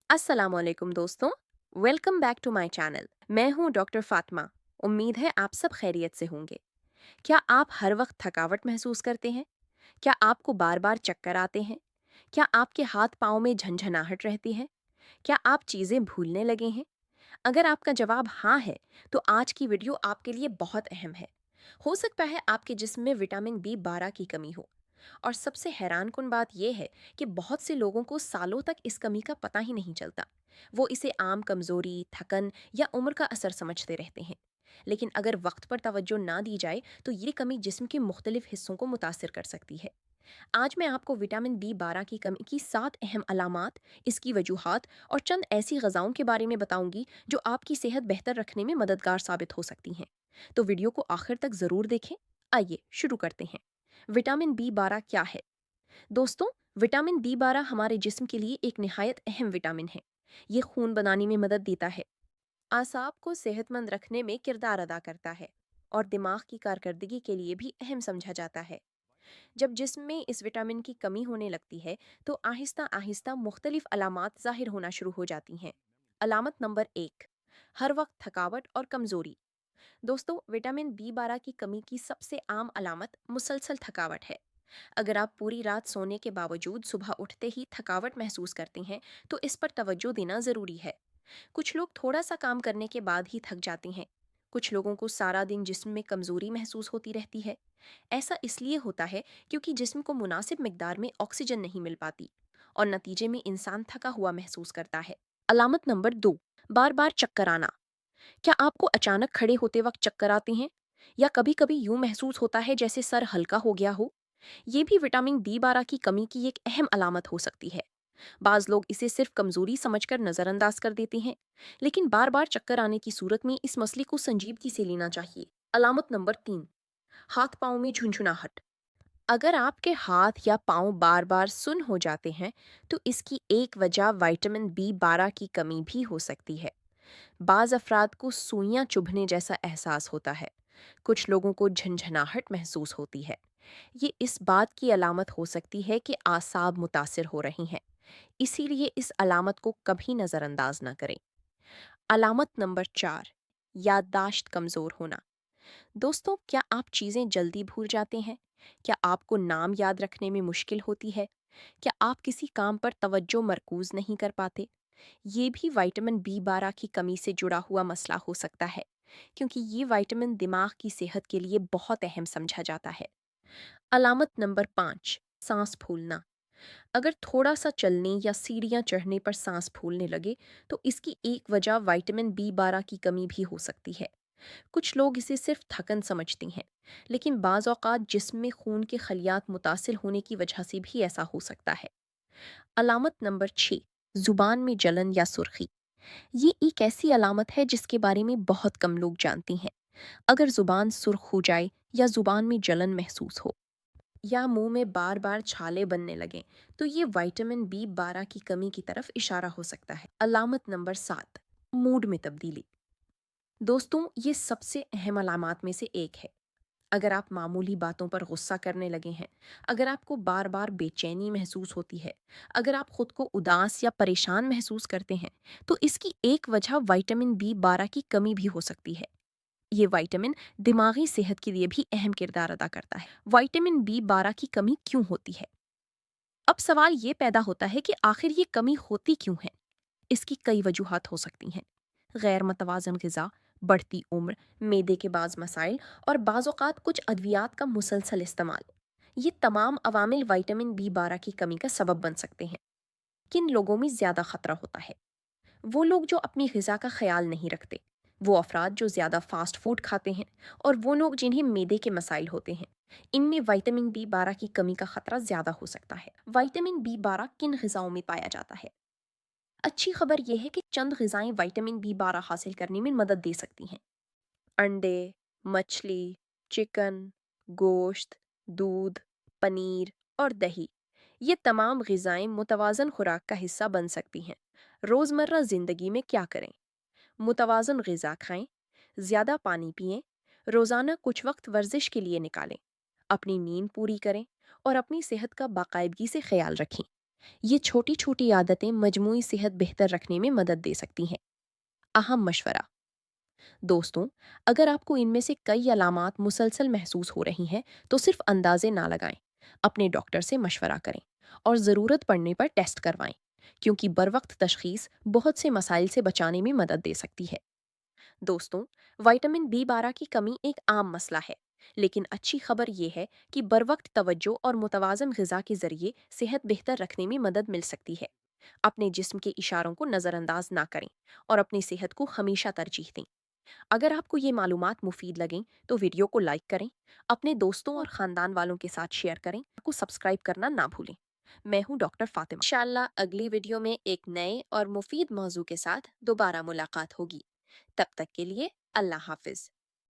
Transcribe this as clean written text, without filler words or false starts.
अस्सलामुअलैकुम दोस्तों। Welcome back to my channel. मैं हूं डॉक्टर फातिमा। उम्मीद है आप सब खैरियत से होंगे। क्या आप हर वक्त थकावट महसूस करते हैं? क्या आपको बार बार चक्कर आते हैं? क्या आपके हाथ पाँव में झंझनाहट रहती है? क्या आप चीज़ें भूलने लगे हैं? अगर आपका जवाब हाँ है तो आज की वीडियो आपके लिए बहुत अहम है। हो सकता है आपके जिस्म में विटामिन B12 की कमी हो। और सबसे हैरानकुन बात यह है कि बहुत से लोगों को सालों तक इस कमी का पता ही नहीं चलता। वो इसे आम कमजोरी, थकन या उम्र का असर समझते रहते हैं। लेकिन अगर वक्त पर तवज्जो ना दी जाए तो ये कमी जिस्म के मुख्तलिफ हिस्सों को मुतासिर कर सकती है। आज मैं आपको विटामिन B12 की कमी की 7 अहम अलामात, इसकी वजूहात और चंद ऐसी गजाओं के बारे में बताऊंगी जो आपकी सेहत बेहतर रखने में मददगार साबित हो सकती हैं। तो वीडियो को आखिर तक ज़रूर देखें। आइए शुरू करते हैं। विटामिन B12 क्या है? दोस्तों, विटामिन B12 हमारे जिस्म के लिए एक निहायत अहम विटामिन है। ये खून बनाने में मदद देता है, आसाब को सेहतमंद रखने में किरदार अदा करता है और दिमाग की कारकर्दगी के लिए भी अहम समझा जाता है। जब जिस्म में इस विटामिन की कमी होने लगती है तो आहिस्ता आहिस्ता मुख्तलिफ अलामात ज़ाहिर होना शुरू हो जाती हैं। अलामत नंबर 1, हर वक्त थकावट और कमज़ोरी। दोस्तों, विटामिन B12 की कमी की सबसे आम अलामत मुसलसल थकावट है। अगर आप पूरी रात सोने के बावजूद सुबह उठते ही थकावट महसूस करते हैं तो इस पर तवज्जो देना ज़रूरी है। कुछ लोग थोड़ा सा काम करने के बाद ही थक जाते हैं। कुछ लोगों को सारा दिन जिस्म में कमज़ोरी महसूस होती रहती है। ऐसा इसलिए होता है क्योंकि जिस्म को मुनासिब मिकदार में ऑक्सीजन नहीं मिल पाती और नतीजे में इंसान थका हुआ महसूस करता है। अलामत नंबर 2, बार बार चक्कर आना। क्या आपको अचानक खड़े होते वक्त चक्कर आते हैं या कभी कभी यूं महसूस होता है जैसे सर हल्का हो गया हो? ये भी विटामिन B12 की कमी की एक अहम अलामत हो सकती है। बाज लोग इसे सिर्फ कमजोरी समझकर नजरअंदाज कर देते हैं, लेकिन बार बार चक्कर आने की सूरत में इस मसले को संजीदगी से लेना चाहिए। अलामत नंबर 3, हाथ पाँव में झुंझुनाहट। अगर आपके हाथ या पाँव बार बार सुन्न हो जाते हैं तो इसकी एक वजह विटामिन B12 की कमी भी हो सकती है। बाज अफराद को सुइयां चुभने जैसा एहसास होता है। कुछ लोगों को झंझनाहट महसूस होती है। ये इस बात की अलामत हो सकती है कि आसाब मुतासिर हो रही हैं। इसीलिए इस अलामत को कभी नज़रअंदाज ना करें। अलामत नंबर 4, याददाश्त कमज़ोर होना। दोस्तों, क्या आप चीज़ें जल्दी भूल जाते हैं? क्या आपको नाम याद रखने में मुश्किल होती है? क्या आप किसी काम पर तवज्जो मरकूज नहीं कर पाते? ये भी विटामिन B12 की कमी से जुड़ा हुआ मसला हो सकता है, क्योंकि ये विटामिन दिमाग की सेहत के लिए बहुत अहम समझा जाता है। अलामत नंबर 5, सांस फूलना। अगर थोड़ा सा चलने या सीढ़ियाँ चढ़ने पर सांस फूलने लगे तो इसकी एक वजह विटामिन B12 की कमी भी हो सकती है। कुछ लोग इसे सिर्फ थकन समझती हैं, लेकिन बाज़ औक़ात जिस्म में खून के खलियात मुतासिल होने की वजह से भी ऐसा हो सकता है। अलामत नंबर 6, ज़ुबान में जलन या सुर्खी। ये एक ऐसी अलामत है जिसके बारे में बहुत कम लोग जानते हैं। अगर ज़ुबान सुर्ख हो जाए या ज़ुबान में जलन महसूस हो या मुंह में बार बार छाले बनने लगें तो ये विटामिन B12 की कमी की तरफ इशारा हो सकता है। अलामत नंबर 7, मूड में तब्दीली। दोस्तों, ये सबसे अहम अलामात में से एक है। अगर आप मामूली बातों पर गुस्सा करने लगे हैं, अगर आपको बार बार बेचैनी महसूस होती है, अगर आप खुद को उदास या परेशान महसूस करते हैं तो इसकी एक वजह विटामिन B12 की कमी भी हो सकती है। ये विटामिन दिमागी सेहत के लिए भी अहम किरदार अदा करता है। विटामिन B12 की कमी क्यों होती है? अब सवाल ये पैदा होता है कि आखिर ये कमी होती क्यों है? इसकी कई वजूहात हो सकती हैं। गैर मतवाजन ग़िज़ा, बढ़ती उम्र, मेदे के बाज़ मसाइल और बाज़ औक़ात कुछ अद्वियात का मुसलसल इस्तेमाल। ये तमाम अवामिल विटामिन B12 की कमी का सबब बन सकते हैं। किन लोगों में ज़्यादा ख़तरा होता है? वो लोग जो अपनी ग़िज़ा का ख़्याल नहीं रखते, वो अफराद जो ज़्यादा फ़ास्ट फ़ूड खाते हैं और वो लोग जिन्हें मैदे के मसाइल होते हैं। इनमें विटामिन B12 की कमी का ख़तरा ज़्यादा हो सकता है। विटामिन B12 किन ग़िज़ाओं में पाया जाता है? अच्छी खबर यह है कि चंद ग़िज़ाएँ विटामिन B12 हासिल करने में मदद दे सकती हैं। अंडे, मछली, चिकन, गोश्त, दूध, पनीर और दही। ये तमाम ग़िज़ाएँ मुतवाज़न खुराक का हिस्सा बन सकती हैं। रोज़मर्रा ज़िंदगी में क्या करें? मुतवाज़न ग़िज़ा खाएं, ज़्यादा पानी पिएं, रोज़ाना कुछ वक्त वर्जिश के लिए निकालें, अपनी नींद पूरी करें और अपनी सेहत का बाकायदगी से ख्याल रखें। یہ چھوٹی چھوٹی عادتیں مجموعی صحت بہتر رکھنے میں مدد دے سکتی ہیں۔ اہم مشورہ: دوستوں، اگر آپ کو ان میں سے کئی علامات مسلسل محسوس ہو رہی ہیں تو صرف اندازے نہ لگائیں، اپنے ڈاکٹر سے مشورہ کریں اور ضرورت پڑنے پر ٹیسٹ کروائیں، کیونکہ بروقت تشخیص بہت سے مسائل سے بچانے میں مدد دے سکتی ہے۔ دوستوں، وائٹامن B12 کی کمی ایک عام مسئلہ ہے، لیکن اچھی خبر یہ ہے کہ بروقت توجہ اور متوازن غذا کے ذریعے صحت بہتر رکھنے میں مدد مل سکتی ہے۔ اپنے جسم کے اشاروں کو نظر انداز نہ کریں اور اپنی صحت کو ہمیشہ ترجیح دیں۔ اگر آپ کو یہ معلومات مفید لگیں تو ویڈیو کو لائک کریں، اپنے دوستوں اور خاندان والوں کے ساتھ شیئر کریں، کو سبسکرائب کرنا نہ بھولیں۔ میں ہوں ڈاکٹر فاطمہ۔ انشاءاللہ اگلی ویڈیو میں ایک نئے اور مفید موضوع کے ساتھ دوبارہ ملاقات ہوگی۔ تب تک کے لیے اللہ حافظ۔